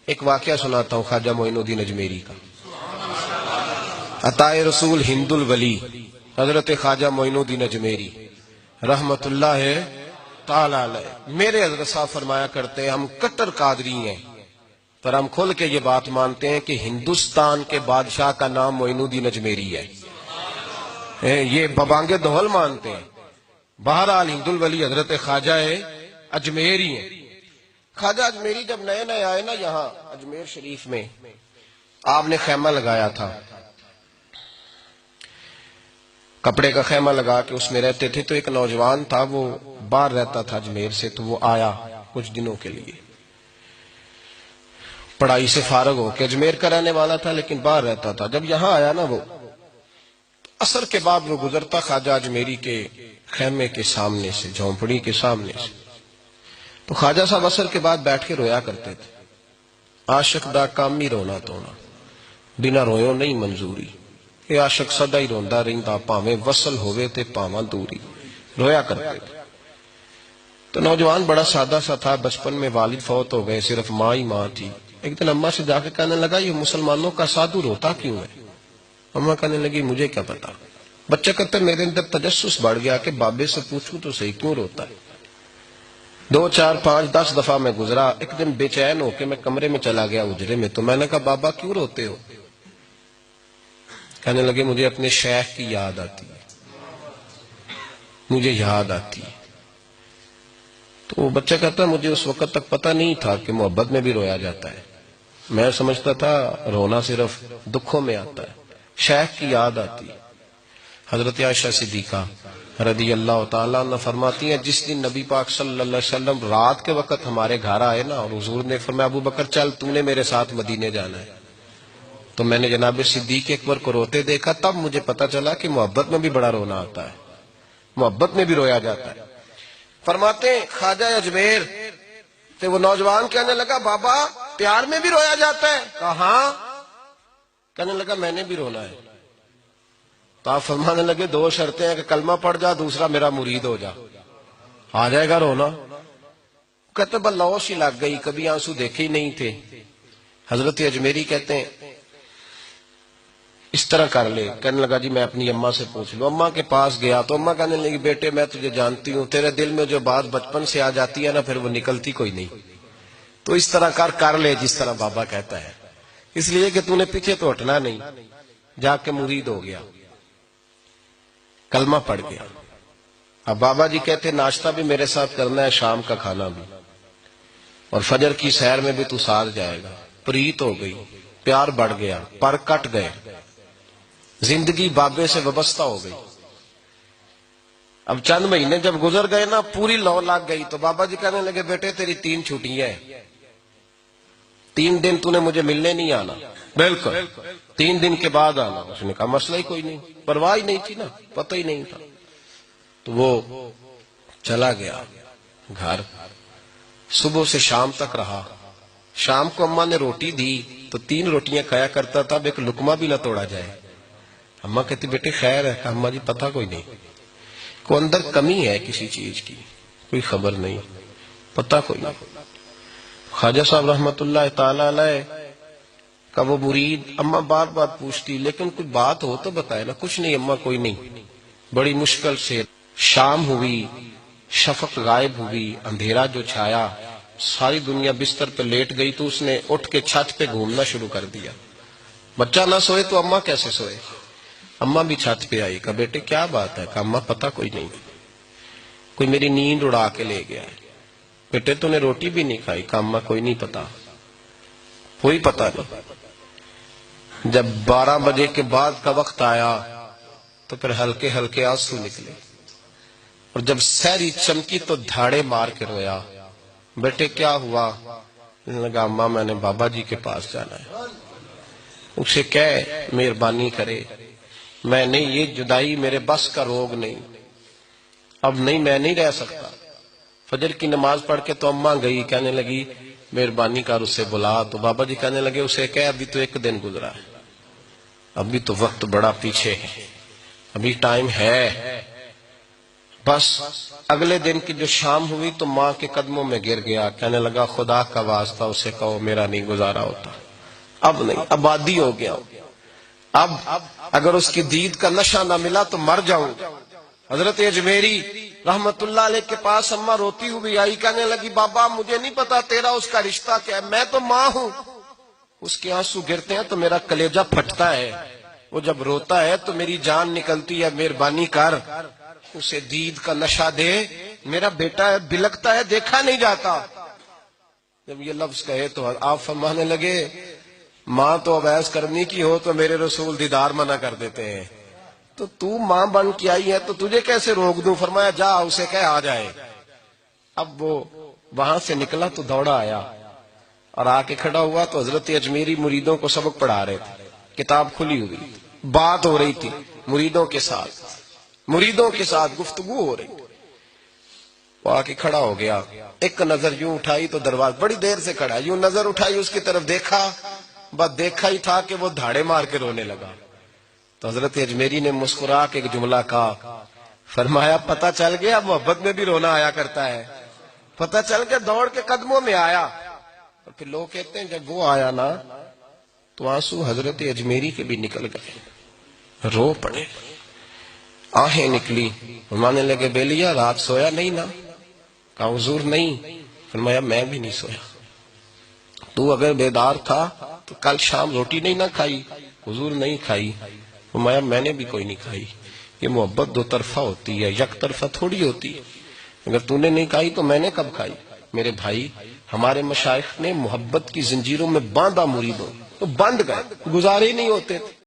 ایک واقعہ سناتا ہوں خواجہ معین الدین اجمیری کا. عطائے رسول ہند الولی حضرت خواجہ معین الدین اجمیری رحمت اللہ تعالی علیہ. میرے حضرت صاحب فرمایا کرتے ہیں ہم کٹر قادری ہیں، پر ہم کھل کے یہ بات مانتے ہیں کہ ہندوستان کے بادشاہ کا نام معین الدین اجمیری ہے. یہ ببانگ دہل مانتے ہیں. بہرحال ہند الولی حضرت خواجہ اجمیری ہیں. خواجہ اجمیری جب نئے نئے آئے نا یہاں اجمیر شریف میں، آپ نے خیمہ لگایا تھا، کپڑے کا خیمہ لگا کے اس میں رہتے تھے. تو ایک نوجوان تھا، وہ باہر رہتا تھا اجمیر سے، تو وہ آیا کچھ دنوں کے لیے، پڑھائی سے فارغ ہو کے. اجمیر کا رہنے والا تھا لیکن باہر رہتا تھا. جب یہاں آیا نا وہ عصر کے بعد وہ گزرتا خواجہ اجمیری کے خیمے کے سامنے سے، جھونپڑی کے سامنے سے، تو خواجہ صاحب عصر کے بعد بیٹھ کے رویا کرتے تھے. عاشق دا کام ہی رونا تونا، بنا رویوں نہیں منظوری. یہ عاشق سدا ہی روندا رہندا، پاویں وصل ہوئے تے پاواں دوری. رویا کرتے تھے. تو نوجوان بڑا سادہ سا تھا، بچپن میں والد فوت ہو گئے، صرف ماں ہی ماں تھی. ایک دن اماں سے جا کے کہنے لگا یہ مسلمانوں کا سادھو روتا کیوں ہے؟ اماں کہنے لگی مجھے کیا پتا. بچہ کہتا ہے میرے اندر تجسس بڑھ گیا کہ بابے سے پوچھوں تو صحیح کیوں روتا ہے. 2 4 5 10 دفعہ میں گزرا. ایک دن بے چین ہو کے میں کمرے میں چلا گیا اجرے میں. تو میں نے کہا بابا کیوں روتے ہو؟ کہنے لگے مجھے اپنے شیخ کی یاد آتی ہے، مجھے یاد آتی ہے. تو وہ بچہ کہتا ہے مجھے اس وقت تک پتہ نہیں تھا کہ محبت میں بھی رویا جاتا ہے. میں سمجھتا تھا رونا صرف دکھوں میں آتا ہے. شیخ کی یاد آتی ہے. حضرت عائشہ صدیقہ رضی اللہ تعالیٰ عنہ فرماتی ہیں جس دن نبی پاک صلی اللہ علیہ وسلم رات کے وقت ہمارے گھر آئے نا، اور حضور نے فرمایا ابو بکر چل تو نے میرے ساتھ مدینے جانا ہے، تو میں نے جناب صدیق اکبر کو روتے دیکھا. تب مجھے پتا چلا کہ محبت میں بھی بڑا رونا آتا ہے، محبت میں بھی رویا جاتا ہے. فرماتے ہیں خواجہ اجمیر تو وہ نوجوان کہنے لگا بابا پیار میں بھی رویا جاتا ہے؟ کہاں؟ کہنے لگا میں نے بھی رونا ہے. تو آپ فرمانے لگے 2 شرطیں ہیں کہ کلمہ پڑھ جا، دوسرا میرا مرید ہو جا، آ جائے گا رونا. کہتے بلوش ہی لگ گئی، کبھی آنسو دیکھے ہی نہیں تھے. حضرت اجمیری کہتے ہیں اس طرح کر لے. کہنے لگا جی میں اپنی اماں سے پوچھ لوں. اماں کے پاس گیا تو اماں کہنے لگی بیٹے میں تجھے جانتی ہوں، تیرے دل میں جو بات بچپن سے آ جاتی ہے نا پھر وہ نکلتی کوئی نہیں. تو اس طرح کر لے جس طرح بابا کہتا ہے، اس لیے کہ تو نے پیچھے تو ہٹنا نہیں. جا کے مرید ہو گیا، کلمہ پڑھ گیا. اب بابا جی کہتے ناشتہ بھی میرے ساتھ کرنا ہے، شام کا کھانا بھی، اور فجر کی سیر میں بھی تو ساتھ جائے گا. پریت ہو گئی، پیار بڑھ گیا، پر کٹ گئے، زندگی بابے سے وابستہ ہو گئی. اب چند مہینے جب گزر گئے نا پوری لو لگ گئی. تو بابا جی کہنے لگے بیٹے تیری 3 چھٹیاں ہیں، 3 دن تو نے مجھے ملنے نہیں آنا. بالکل 3 دن کے بعد آنا. اس نے کہا مسئلہ ہی کوئی نہیں، پرواہ ہی نہیں تھی نا، پتہ ہی نہیں تھا. تو وہ چلا گیا گھر، صبح سے شام تک رہا. شام کو اماں نے روٹی دی تو 3 روٹیاں کھایا کرتا تھا، اب ایک لقمہ بھی نہ توڑا جائے. اماں کہتی بیٹے خیر ہے؟ کہا اماں جی پتہ کوئی نہیں، کوئی اندر کمی ہے کسی چیز کی، کوئی خبر نہیں، پتہ کوئی نہیں. خواجہ صاحب رحمت اللہ تعالی علیہ کا وہ مرید اماں بار بار پوچھتی لیکن کوئی بات ہو تو بتائے نا. کچھ نہیں اماں کوئی نہیں. بڑی مشکل سے شام ہوئی، شفق غائب ہوئی، اندھیرا جو چھایا، ساری دنیا بستر پہ لیٹ گئی. تو اس نے اٹھ کے چھت پہ گھومنا شروع کر دیا. بچہ نہ سوئے تو اماں کیسے سوئے؟ اماں بھی چھت پہ آئی. کہا بیٹے کیا بات ہے؟ کہا اماں پتہ کوئی نہیں، کوئی میری نیند اڑا کے لے گیا ہے. بیٹے تو نے روٹی بھی نہیں کھائی؟ کہا اماں کوئی نہیں پتا، کوئی پتہ نہیں. جب 12 بجے کے بعد کا وقت آیا تو پھر ہلکے ہلکے آنسو نکلے، اور جب سحری چمکی تو دھاڑے مار کے رویا. بیٹے کیا ہوا؟ لگا اماں میں نے بابا جی کے پاس جانا ہے، اسے کہے مہربانی کرے، میں نہیں، یہ جدائی میرے بس کا روگ نہیں، اب نہیں میں نہیں رہ سکتا. فجر کی نماز پڑھ کے تو اماں گئی، کہنے لگی مہربانی کر اسے بلا. تو بابا جی کہنے لگے اسے کہے ابھی تو 1 دن گزرا ہے، ابھی تو وقت بڑا پیچھے ہے، ابھی ٹائم ہے. بس اگلے دن کی جو شام ہوئی تو ماں کے قدموں میں گر گیا، کہنے لگا خدا کا واسطہ اسے کہو میرا نہیں گزارا ہوتا، اب نہیں، آبادی ہو گیا، اب اگر اس کی دید کا نشہ نہ ملا تو مر جاؤں۔ حضرت اجمیری رحمت اللہ علیہ کے پاس اماں روتی ہوئی آئی، کہنے لگی بابا مجھے نہیں پتا تیرا اس کا رشتہ کیا ہے، میں تو ماں ہوں۔ اس کے آنسو گرتے ہیں تو میرا کلیجہ پھٹتا ہے، وہ جب روتا ہے تو میری جان نکلتی ہے، مہربانی کر اسے دید کا نشہ دے، میرا بیٹا ہے بلکتا ہے دیکھا نہیں جاتا۔ جب یہ لفظ کہے تو آپ فرمانے لگے ماں تو عویس کرنی کی ہو تو میرے رسول دیدار منع کر دیتے ہیں، تو ماں بن کے آئی ہے تو تجھے کیسے روک دوں؟ فرمایا جا اسے کہہ آ جائے۔ اب وہ وہاں سے نکلا تو دوڑا آیا اور آ کے کھڑا ہوا تو حضرت اجمیری مریدوں کو سبق پڑھا رہے تھے، کتاب کھلی ہوئی، بات ہو رہی تھی مریدوں کے ساتھ گفتگو ہو رہی۔ وہ آ کے کھڑا ہو گیا، ایک نظر یوں اٹھائی تو دروازہ، بڑی دیر سے کھڑا، یوں نظر اٹھائی اس کی طرف دیکھا، بس دیکھا ہی تھا کہ وہ دھاڑے مار کے رونے لگا۔ تو حضرت اجمیری نے مسکرا کے ایک جملہ کہا، فرمایا پتہ چل گیا محبت میں بھی رونا آیا کرتا ہے، پتہ چل گیا، دوڑ کے قدموں میں آیا۔ اور پھر لوگ کہتے ہیں جب وہ آیا نا تو آنسو حضرت اجمیری کے بھی نکل گئے، رو پڑے، آہیں نکلی، فرمانے لگے بیلیا رات سویا نہیں نا؟ کہا حضور نہیں۔ فرمایا میں بھی نہیں سویا، تو اگر بیدار تھا تو کل شام روٹی نہیں نہ کھائی؟ حضور نہیں کھائی۔ فرمایا میں نے بھی کوئی نہیں کھائی۔ یہ محبت دو طرفہ ہوتی ہے، یک طرفہ تھوڑی ہوتی ہے، اگر تو نے نہیں کھائی تو میں نے کب کھائی؟ میرے بھائی ہمارے مشائخ نے محبت کی زنجیروں میں باندھا مریدوں، تو بند گئے، گزارے نہیں ہوتے تھے۔